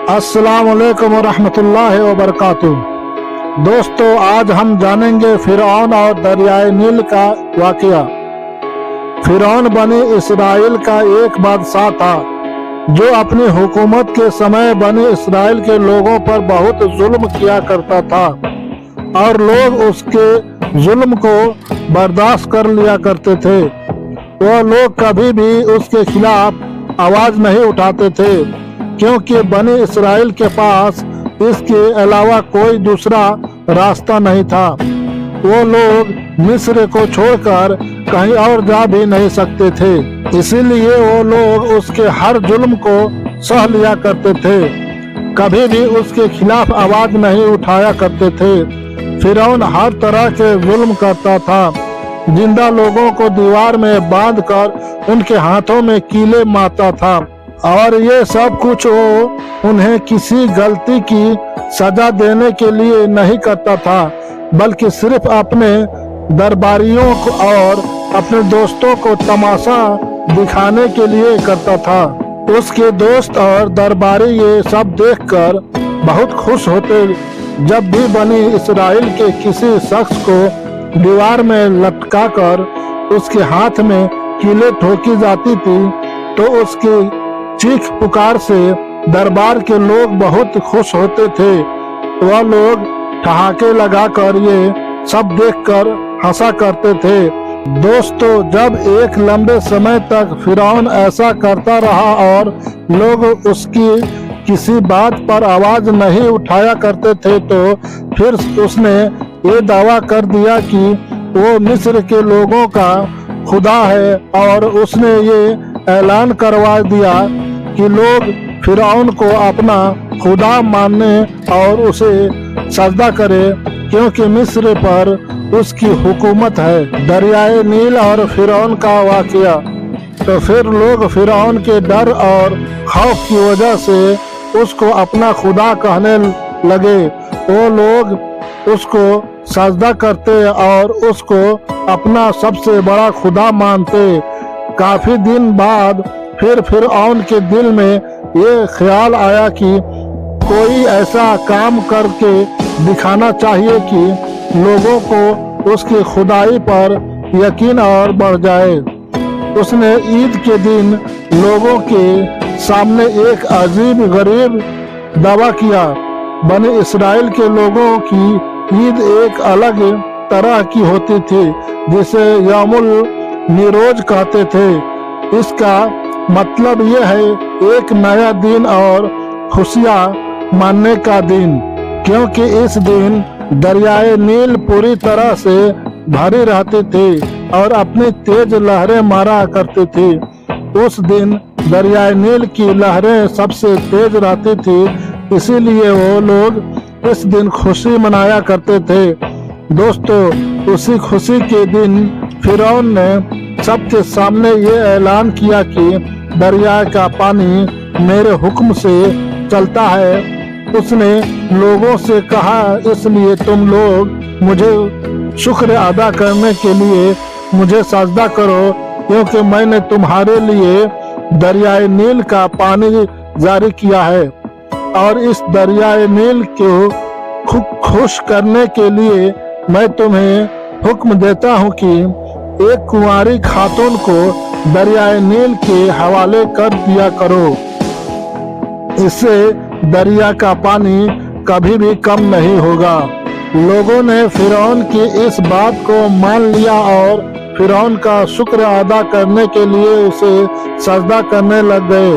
अस्सलाम वालेकुम रहमत اللہ वबरकातुह। दोस्तों, आज हम जानेंगे फिरौन और दरियाए नील का वाकया। फिरौन बनी इसराइल का एक बादशाह था जो अपनी हुकूमत के समय बनी इसराइल के लोगों पर बहुत जुल्म किया करता था और लोग उसके जुल्म को बर्दाश्त कर लिया करते थे। वह लोग कभी भी उसके खिलाफ आवाज नहीं उठाते थे क्योंकि बनी इसराइल के पास इसके अलावा कोई दूसरा रास्ता नहीं था। वो लोग मिस्र को छोड़कर कहीं और जा भी नहीं सकते थे, इसीलिए वो लोग उसके हर जुल्म को सह लिया करते थे, कभी भी उसके खिलाफ आवाज नहीं उठाया करते थे। फिरौन हर तरह के जुल्म करता था, जिंदा लोगों को दीवार में बांधकर उनके हाथों में कीले मारता था और ये सब कुछ वो उन्हें किसी गलती की सजा देने के लिए नहीं करता था, बल्कि सिर्फ अपने दरबारियों को और अपने दोस्तों को तमाशा दिखाने के लिए करता था। उसके दोस्त और दरबारी ये सब देखकर बहुत खुश होते। जब भी बनी इसराइल के किसी शख्स को दीवार में लटकाकर उसके हाथ में कीले ठोकी जाती थी तो उसकी चीख पुकार से दरबार के लोग बहुत खुश होते थे। वह लोग ठहाके लगाकर ये सब देखकर हंसा करते थे। दोस्तों, जब एक लंबे समय तक फिरौन ऐसा करता रहा और लोग उसकी किसी बात पर आवाज नहीं उठाया करते थे तो फिर उसने ये दावा कर दिया कि वो मिस्र के लोगों का खुदा है और उसने ये ऐलान करवा दिया कि लोग फिरौन को अपना खुदा मानने और उसे सजदा करे क्योंकि मिस्र पर उसकी हुकूमत है। दरियाए नील और फिरौन का वाकया। तो फिर लोग फिरौन के डर और खौफ की वजह से उसको अपना खुदा कहने लगे। वो लोग उसको सजदा करते और उसको अपना सबसे बड़ा खुदा मानते। काफी दिन बाद फिर फिरौन के दिल में ये ख्याल आया कि कोई ऐसा काम करके दिखाना चाहिए कि लोगों को उसकी खुदाई पर यकीन और बढ़ जाए। उसने ईद के दिन लोगों के सामने एक अजीब गरीब दावा किया। बनी इसराइल के लोगों की ईद एक अलग तरह की होती थी जिसे यौमुल निरोज कहते थे। इसका मतलब यह है एक नया दिन और खुशियाँ मानने का दिन, क्योंकि इस दिन दरियाए नील पूरी तरह से भरी रहती थी और अपनी तेज लहरें मारा करती थी। उस दिन दरियाए नील की लहरें सबसे तेज रहती थी, इसीलिए वो लोग इस दिन खुशी मनाया करते थे। दोस्तों, उसी खुशी के दिन फिरौन ने सबके सामने ये ऐलान किया कि दरिया का पानी मेरे हुक्म से चलता है। उसने लोगों से कहा, इसलिए तुम लोग मुझे शुक्र अदा करने के लिए मुझे सजदा करो क्योंकि मैंने तुम्हारे लिए दरियाए नील का पानी जारी किया है और इस दरियाए नील को खुश करने के लिए मैं तुम्हें हुक्म देता हूँ कि एक कुंवारी खातून को दरियाए नील के हवाले कर दिया करो। इससे दरिया का पानी कभी भी कम नहीं होगा। लोगों ने फिरौन की इस बात को मान लिया और फिरौन का शुक्र अदा करने के लिए उसे सजदा करने लग गए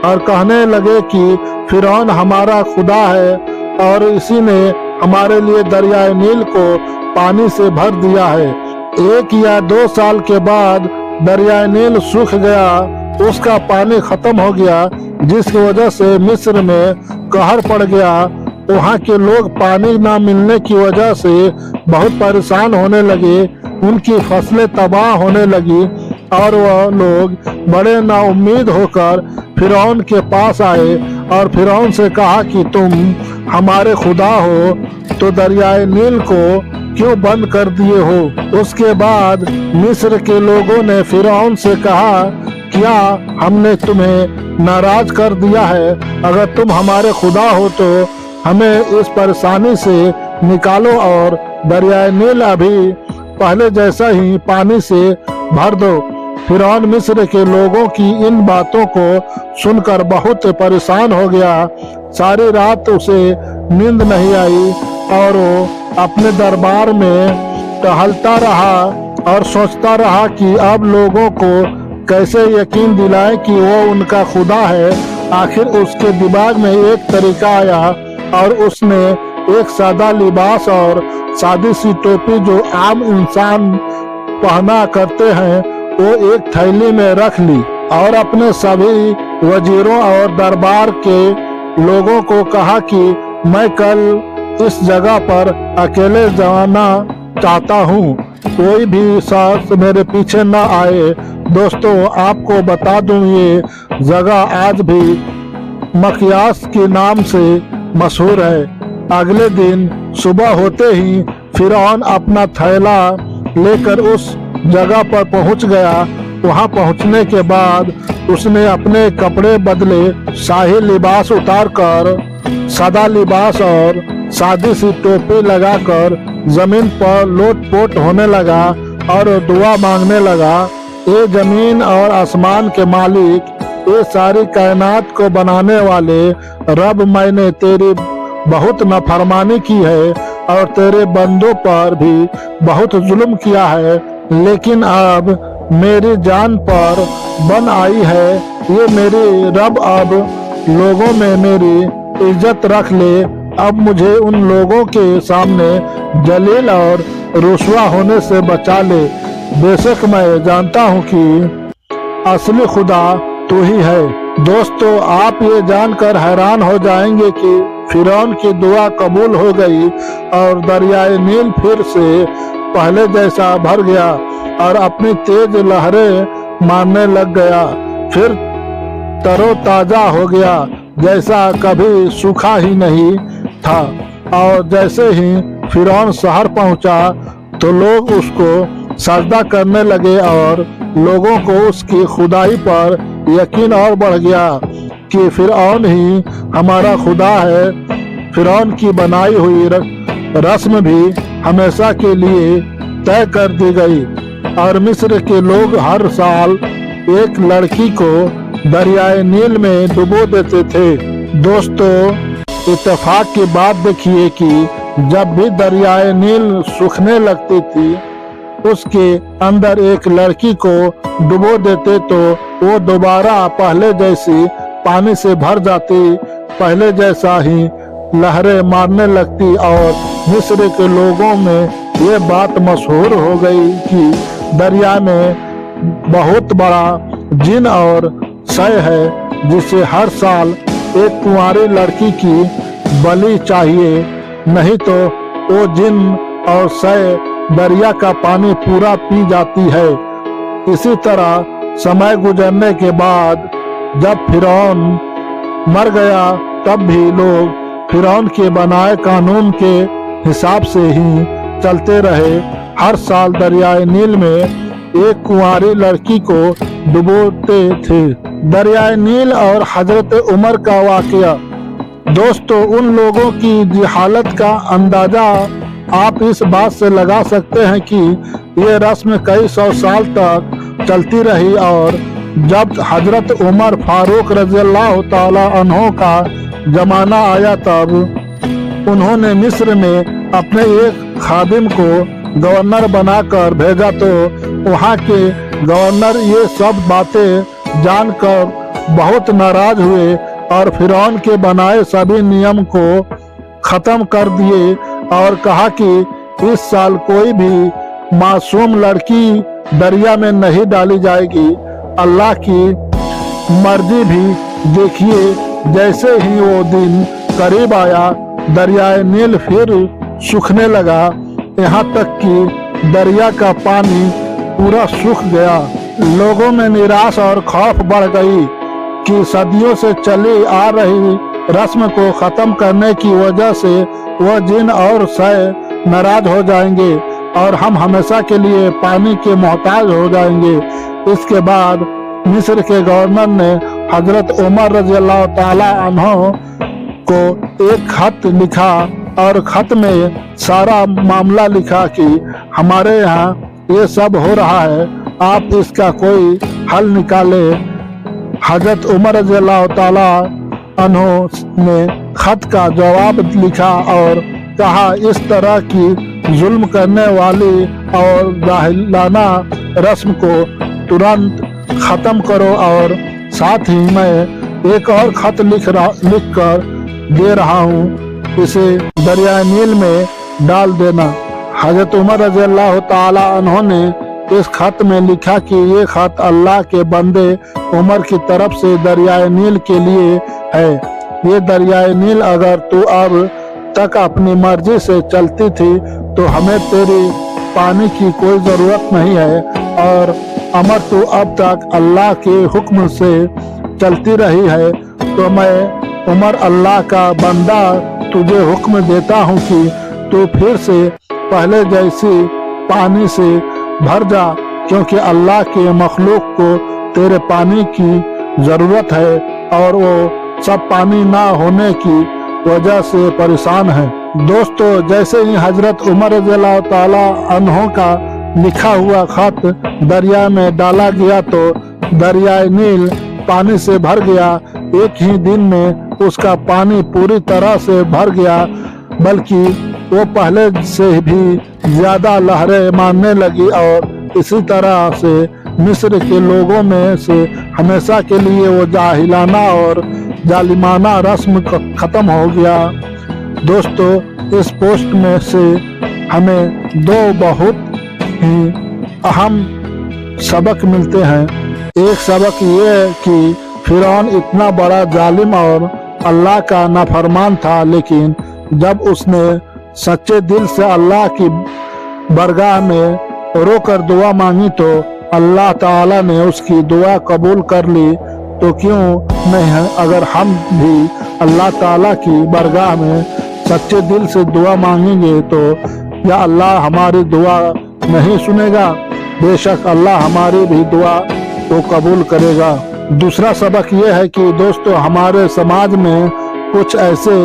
और कहने लगे कि फिरौन हमारा खुदा है और इसी ने हमारे लिए दरियाए नील को पानी से भर दिया है। 1 या 2 साल के बाद दरियाए नील सूख गया, उसका पानी खत्म हो गया, जिसकी वजह से मिस्र में कहर पड़ गया। वहाँ के लोग पानी ना मिलने की वजह से बहुत परेशान होने लगे, उनकी फसलें तबाह होने लगी और वह लोग बड़े नाउम्मीद होकर फिरौन के पास आए और फिरौन से कहा कि तुम हमारे खुदा हो तो दरियाए नील को क्यों बंद कर दिए हो। उसके बाद मिस्र के लोगों ने फिरौन से कहा क्या हमने तुम्हें नाराज कर दिया है? अगर तुम हमारे खुदा हो तो हमें इस परेशानी से निकालो और दरियाए नील अभी पहले जैसा ही पानी से भर दो। फिरौन मिस्र के लोगों की इन बातों को सुनकर बहुत परेशान हो गया। सारी रात उसे नींद नहीं आई और वो अपने दरबार में टहलता रहा और सोचता रहा कि अब लोगों को कैसे यकीन दिलाए कि वो उनका खुदा है। आखिर उसके दिमाग में एक तरीका आया और उसने एक सादा लिबास और सादी सी टोपी जो आम इंसान पहना करते हैं वो एक थैली में रख ली और अपने सभी वजीरों और दरबार के लोगों को कहा कि मैं कल इस जगह पर अकेले जाना चाहता हूँ, कोई भी शख्स मेरे पीछे न आए। दोस्तों आपको बता दूं ये जगह आज भी मकियास के नाम से मशहूर है। अगले दिन सुबह होते ही फिरौन अपना थैला लेकर उस जगह पर पहुंच गया। वहां पहुंचने के बाद उसने अपने कपड़े बदले, शाही लिबास उतारकर सादा लिबास और सादी सी टोपी लगाकर जमीन पर लोटपोट होने लगा और दुआ मांगने लगा। ये जमीन और आसमान के मालिक, ये सारी कायनात को बनाने वाले रब, मैंने तेरी बहुत नाफरमानी की है और तेरे बंदों पर भी बहुत जुल्म किया है, लेकिन अब मेरी जान पर बन आई है। ये मेरी रब अब लोगों में मेरी इज्जत रख ले। अब मुझे उन लोगों के सामने जलील और रुसवा होने से बचा ले। बेशक मैं जानता हूँ कि असली खुदा तू ही है। दोस्तों आप ये जानकर हैरान हो जाएंगे कि फिरौन की दुआ कबूल हो गई और दरियाए नील फिर से पहले जैसा भर गया और अपनी तेज लहरें मारने लग गया। फिर तरोताजा हो गया जैसा कभी सूखा ही नहीं था। और जैसे ही फिरौन शहर पहुंचा तो लोग उसको सजदा करने लगे और लोगों को उसकी खुदाई पर यकीन और बढ़ गया कि फिरौन ही हमारा खुदा है। फिरौन की बनाई हुई रस्म भी हमेशा के लिए तय कर दी गई और मिस्र के लोग हर साल एक लड़की को दरियाए नील में डुबो देते थे। दोस्तों इत्तेफाक की बात देखिए कि जब भी दरियाए नील सूखने लगती थी उसके अंदर एक लड़की को डुबो देते तो वो दोबारा पहले जैसी पानी से भर जाती, पहले जैसा ही लहरें मारने लगती और मिस्र के लोगों में ये बात मशहूर हो गई कि दरिया में बहुत बड़ा जिन और सय है जिसे हर साल एक कुंवारी लड़की की बलि चाहिए, नहीं तो वो जिन और सय दरिया का पानी पूरा पी जाती है। इसी तरह समय गुजरने के बाद जब फिरौन मर गया तब भी लोग फिरौन के बनाए कानून के हिसाब से ही चलते रहे। हर साल दरियाए नील में एक कुंवारी लड़की को डुबोते थे। दरियाए नील और हजरत उमर का वाकया। दोस्तों उन लोगों की जहालत का अंदाजा आप इस बात से लगा सकते हैं कि ये रस्म कई सौ साल तक चलती रही और जब हजरत उमर फारूक रज़ियल्लाहु ताला अन्हो का जमाना आया तब उन्होंने मिस्र में अपने एक खादिम को गवर्नर बनाकर भेजा तो वहाँ के गवर्नर ये सब बातें जानकर बहुत नाराज हुए और फिरौन के बनाए सभी नियम को खत्म कर दिए और कहा कि इस साल कोई भी मासूम लड़की दरिया में नहीं डाली जाएगी। अल्लाह की मर्जी भी देखिए जैसे ही वो दिन करीब आया दरियाए नील फिर सूखने लगा, यहाँ तक कि दरिया का पानी पूरा सूख गया। लोगों में निराश और खौफ बढ़ गई कि सदियों से चली आ रही रस्म को खत्म करने की वजह से वह जिन और सय नाराज हो जाएंगे और हम हमेशा के लिए पानी के मोहताज हो जाएंगे। इसके बाद मिस्र के गवर्नर ने हजरत उमर रजी अल्लाह ताला अन्हो को एक खत लिखा और खत में सारा मामला लिखा कि हमारे यहाँ ये सब हो रहा है, आप इसका कोई हल निकाले। हजरत उमर रजी अल्लाह ताला अन्हो ने खत का जवाब लिखा और कहा, इस तरह की जुल्म करने वाली और जाहिलाना रस्म को तुरंत ख़त्म करो, और साथ ही मैं एक और खत लिख कर दे रहा हूँ, इसे दरिया नील में डाल देना। हजरत उमर रज़ी अल्लाह ताला अन्हो ने इस खत में लिखा कि ये खत अल्लाह के बंदे उमर की तरफ से दरियाए नील के लिए है। ये दरियाए नील अगर तू अब तक अपनी मर्जी से चलती थी तो हमें तेरी पानी की कोई ज़रूरत नहीं है, और अमर तू अब तक अल्लाह के हुक्म से चलती रही है, तो मैं उमर अल्लाह का बंदा तुझे हुक्म देता हूँ कि तू फिर से पहले जैसी पानी से भर जा, क्योंकि अल्लाह के मखलूक को तेरे पानी की ज़रूरत है और वो सब पानी ना होने की वजह से परेशान है। दोस्तों, जैसे ही हजरत उमर रज़ियल्लाहु ताला अन्हो का लिखा हुआ खत दरिया में डाला गया तो दरियाए नील पानी से भर गया। एक ही दिन में उसका पानी पूरी तरह से भर गया, बल्कि वो पहले से भी ज्यादा लहरें मारने लगी, और इसी तरह से मिस्र के लोगों में से हमेशा के लिए वो जाहिलाना और जालिमाना रस्म खत्म हो गया। दोस्तों, इस पोस्ट में से हमें दो बहुत ही अहम सबक मिलते हैं। एक सबक ये है कि फिरौन इतना बड़ा जालिम और अल्लाह का नाफरमान था, लेकिन जब उसने सच्चे दिल से अल्लाह की बरगाह में रोकर दुआ मांगी तो अल्लाह ताला ने उसकी दुआ कबूल कर ली। तो क्यों नहीं, अगर हम भी अल्लाह ताला की बरगाह में सच्चे दिल से दुआ मांगेंगे तो या अल्लाह हमारी दुआ नहीं सुनेगा? बेशक अल्लाह हमारी भी दुआ को कबूल करेगा। दूसरा सबक ये है कि दोस्तों, हमारे समाज में कुछ ऐसे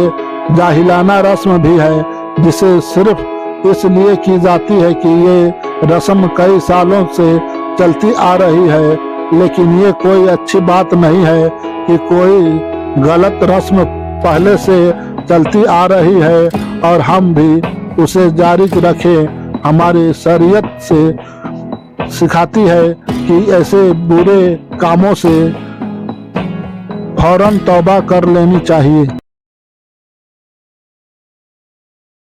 जाहिलाना रस्म भी है जिसे सिर्फ इसलिए की जाती है कि ये रस्म कई सालों से चलती आ रही है, लेकिन ये कोई अच्छी बात नहीं है कि कोई गलत रस्म पहले से चलती आ रही है और हम भी उसे जारी रखें। हमारी शरीयत से सिखाती है कि ऐसे बुरे कामों से फौरन तौबा कर लेनी चाहिए।